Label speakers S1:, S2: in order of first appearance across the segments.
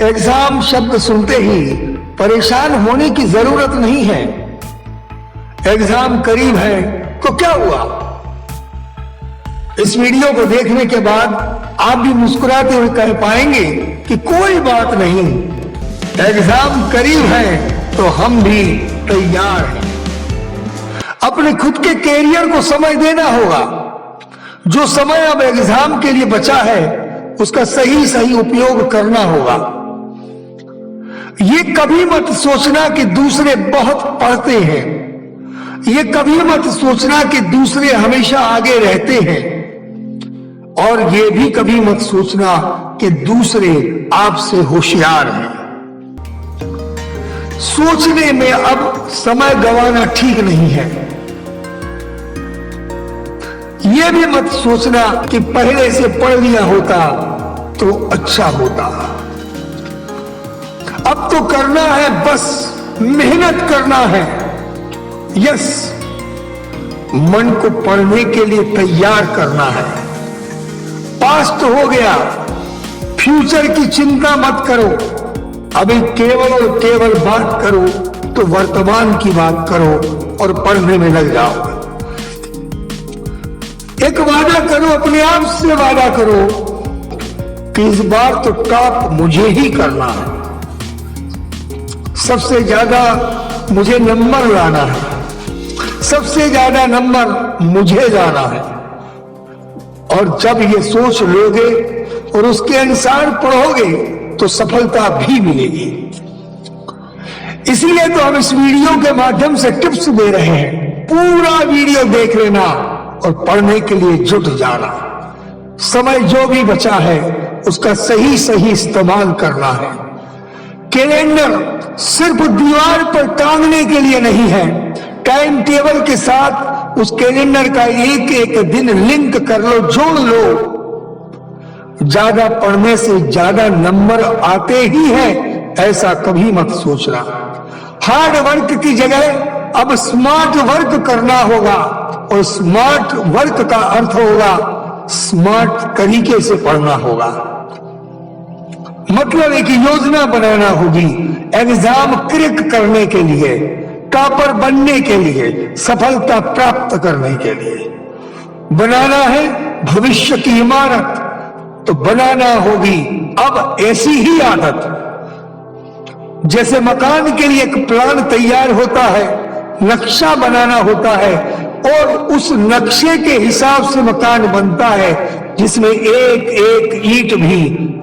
S1: Exam शब्द सुनते ही परेशान होने की जरूरत नहीं है। एग्जाम करीब है तो क्या हुआ? इस वीडियो को देखने के बाद आप भी मुस्कुराते हुए कह पाएंगे कि कोई बात नहीं, एग्जाम करीब है तो हम भी तैयार हैं। अपने खुद के कैरियर को समय देना होगा। जो समय अब एग्जाम के लिए बचा है उसका सही सही उपयोग करना होगा। ये कभी मत सोचना कि दूसरे बहुत पढ़ते हैं। ये कभी मत सोचना कि दूसरे हमेशा आगे रहते हैं। और ये भी कभी मत सोचना कि दूसरे आपसे होशियार हैं। सोचने में अब समय गंवाना ठीक नहीं है। ये भी मत सोचना कि पहले से पढ़ लिया होता तो अच्छा होता। अब तो करना है, बस मेहनत करना है। यस, मन को पढ़ने के लिए तैयार करना है। पास्ट हो गया, फ्यूचर की चिंता मत करो। अभी केवल और केवल बात करो तो वर्तमान की बात करो और पढ़ने में लग जाओ। एक वादा करो, अपने आप से वादा करो कि इस बार तो टॉप मुझे ही करना है। सबसे ज्यादा मुझे नंबर लाना है। सबसे ज्यादा नंबर मुझे लाना है। और जब ये सोच लोगे और उसके अनुसार पढ़ोगे तो सफलता भी मिलेगी। इसलिए तो हम इस वीडियो के माध्यम से टिप्स दे रहे हैं। पूरा वीडियो देख लेना और पढ़ने के लिए जुट जाना। समय जो भी बचा है उसका सही सही इस्तेमाल करना है। कैलेंडर सिर्फ दीवार पर टांगने के लिए नहीं है। टाइम टेबल के साथ उस कैलेंडर का एक एक दिन लिंक कर लो, जोड़ लो। ज्यादा पढ़ने से ज्यादा नंबर आते ही हैं, ऐसा कभी मत सोचना। हार्ड वर्क की जगह अब स्मार्ट वर्क करना होगा। और स्मार्ट वर्क का अर्थ होगा स्मार्ट तरीके से पढ़ना होगा। मतलब एक योजना बनाना होगी एग्जाम क्रैक करने के लिए, टॉपर बनने के लिए, सफलता प्राप्त करने के लिए। बनाना है भविष्य की इमारत तो बनाना होगी अब ऐसी ही आदत। जैसे मकान के लिए एक प्लान तैयार होता है, नक्शा बनाना होता है और उस नक्शे के हिसाब से मकान बनता है, जिसमें एक एक ईंट भी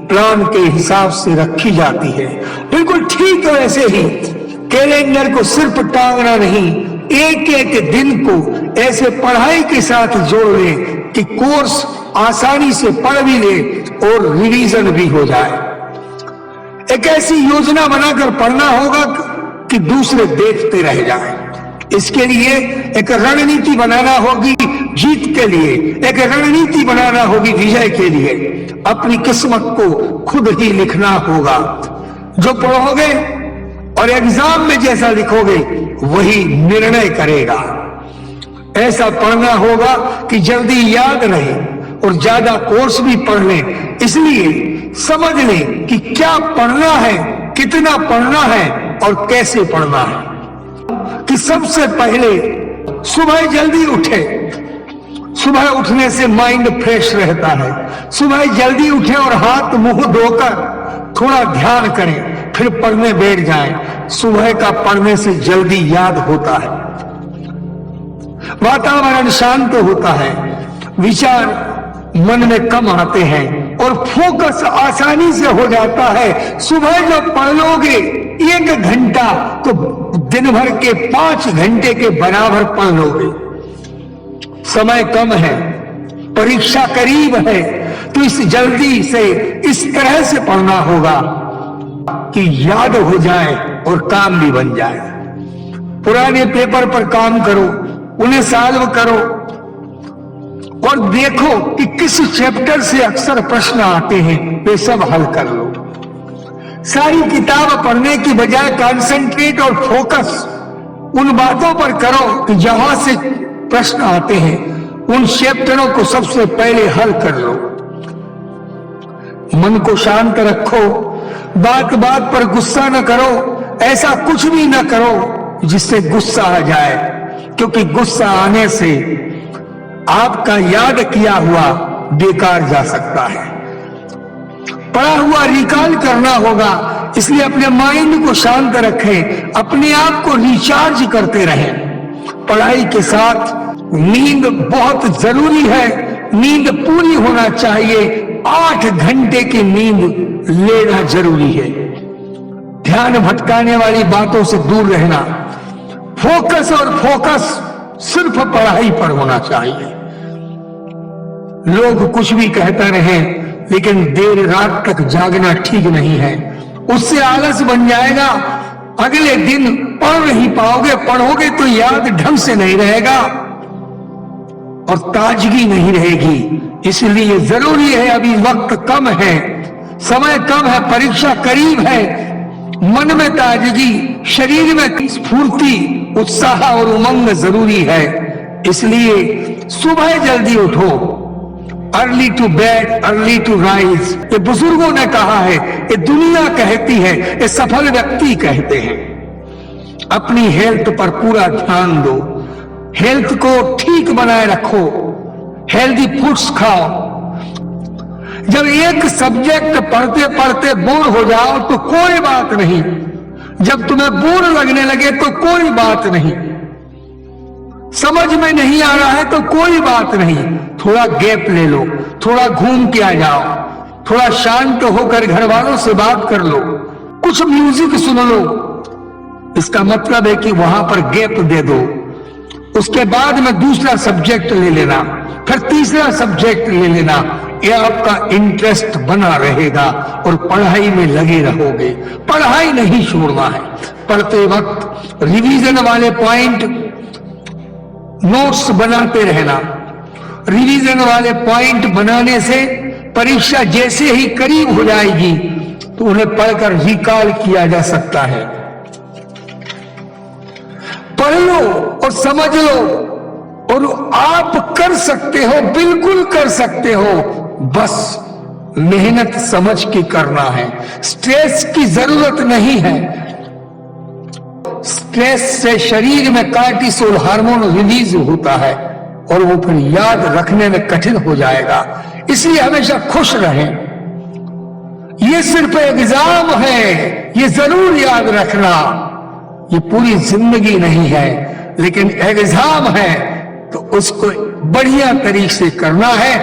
S1: प्लान के हिसाब से रखी जाती है। बिल्कुल ठीक वैसे ही कैलेंडर को सिर्फ टांगना नहीं, एक एक दिन को ऐसे पढ़ाई के साथ जोड़ ले कि कोर्स आसानी से पढ़ भी ले और रिवीजन भी हो जाए। एक ऐसी योजना बनाकर पढ़ना होगा कि दूसरे देखते रह जाएं। इसके लिए एक रणनीति बनाना होगी जीत के लिए, एक रणनीति बनाना होगी विजय के लिए। अपनी किस्मत को खुद ही लिखना होगा। जो पढ़ोगे और एग्जाम में जैसा लिखोगे वही निर्णय करेगा। ऐसा पढ़ना होगा कि जल्दी याद रहे और ज्यादा कोर्स भी पढ़ लें। इसलिए समझ लें कि क्या पढ़ना है, कितना पढ़ना है और कैसे पढ़ना है। कि सबसे पहले सुबह जल्दी उठे। सुबह उठने से माइंड फ्रेश रहता है। सुबह जल्दी उठे और हाथ मुंह धोकर थोड़ा ध्यान करें, फिर पढ़ने बैठ जाएं। सुबह का पढ़ने से जल्दी याद होता है। वातावरण शांत होता है, विचार मन में कम आते हैं और फोकस आसानी से हो जाता है। सुबह जब पढ़ लोगे 1 घंटा तो दिन भर के 5 घंटे के बराबर पढ़ लोगे। समय कम है, परीक्षा करीब है, तो इस जल्दी से इस तरह से पढ़ना होगा कि याद हो जाए और काम भी बन जाए। पुराने पेपर पर काम करो, उन्हें सॉल्व करो और देखो कि किस चैप्टर से अक्सर प्रश्न आते हैं, वे सब हल कर लो। सारी किताब पढ़ने की बजाय कंसंट्रेट और फोकस उन बातों पर करो कि जहां से प्रश्न आते हैं। उन चैप्टरों को सबसे पहले हल कर लो। मन को शांत रखो बात बात पर गुस्सा न करो, ऐसा कुछ भी न करो जिससे गुस्सा आ जाए, क्योंकि गुस्सा आने से आपका याद किया हुआ बेकार जा सकता है। पढ़ा हुआ रिकॉल करना होगा, इसलिए अपने माइंड को शांत रखें, अपने आप को रिचार्ज करते रहें। पढ़ाई के साथ नींद बहुत जरूरी है, नींद पूरी होना चाहिए। 8 घंटे की नींद लेना जरूरी है। ध्यान भटकाने वाली बातों से दूर रहना, फोकस और फोकस सिर्फ पढ़ाई पर होना चाहिए। लोग कुछ भी कहते रहे, लेकिन देर रात तक जागना ठीक नहीं है, उससे आलस बन जाएगा। अगले दिन पढ़ नहीं पाओगे, पढ़ोगे तो याद ढंग से नहीं रहेगा और ताजगी नहीं रहेगी। इसलिए जरूरी है, अभी वक्त कम है, समय कम है, परीक्षा करीब है, मन में ताजगी, शरीर में स्फूर्ति, उत्साह और उमंग जरूरी है। इसलिए सुबह जल्दी उठो, early to bed early to rise, ये बुजुर्गों ने कहा है, ये दुनिया कहती है, ये सफल व्यक्ति कहते हैं। अपनी हेल्थ पर पूरा ध्यान दो, हेल्थ को ठीक बनाए रखो, हेल्दी फूड्स खाओ। जब एक सब्जेक्ट पढ़ते पढ़ते बोर हो जाओ तो कोई बात नहीं, जब तुम्हें बोर लगने लगे तो कोई बात नहीं, समझ में नहीं आ रहा है तो कोई बात नहीं, थोड़ा गैप ले लो, थोड़ा घूम के आ जाओ, थोड़ा शांत होकर घर वालों से बात कर लो, कुछ म्यूजिक सुन लो। इसका मतलब है कि वहां पर गैप दे दो, उसके बाद में दूसरा सब्जेक्ट ले लेना, फिर तीसरा सब्जेक्ट ले लेना। यह आपका इंटरेस्ट बना रहेगा और पढ़ाई में लगे रहोगे। पढ़ाई नहीं छोड़ना है, पढ़ते वक्त रिवीजन वाले पॉइंट नोट्स बनाते रहना। रिवीजन वाले पॉइंट बनाने से परीक्षा जैसे ही करीब हो जाएगी तो उन्हें पढ़कर रिकॉल किया जा सकता है। पढ़ लो और समझ लो और आप कर सकते हो, बिल्कुल कर सकते हो, बस मेहनत समझ के करना है। स्ट्रेस की जरूरत नहीं है, स्ट्रेस से शरीर में कार्टिसोल हार्मोन रिलीज होता है और वो फिर याद रखने में कठिन हो जाएगा। इसलिए हमेशा खुश रहें। ये सिर्फ एग्जाम है, ये जरूर याद रखना, ये पूरी जिंदगी नहीं है, लेकिन एग्जाम है तो उसको बढ़िया तरीके से करना है,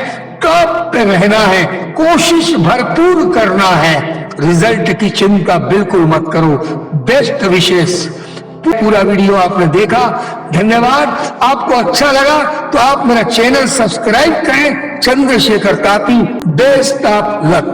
S1: टॉप पे रहना है, कोशिश भरपूर करना है। रिजल्ट की चिंता बिल्कुल मत करो। बेस्ट विशेष। पूरा वीडियो आपने देखा, धन्यवाद। आपको अच्छा लगा तो आप मेरा चैनल सब्सक्राइब करें। Chandrashekhar Tapi, best of luck.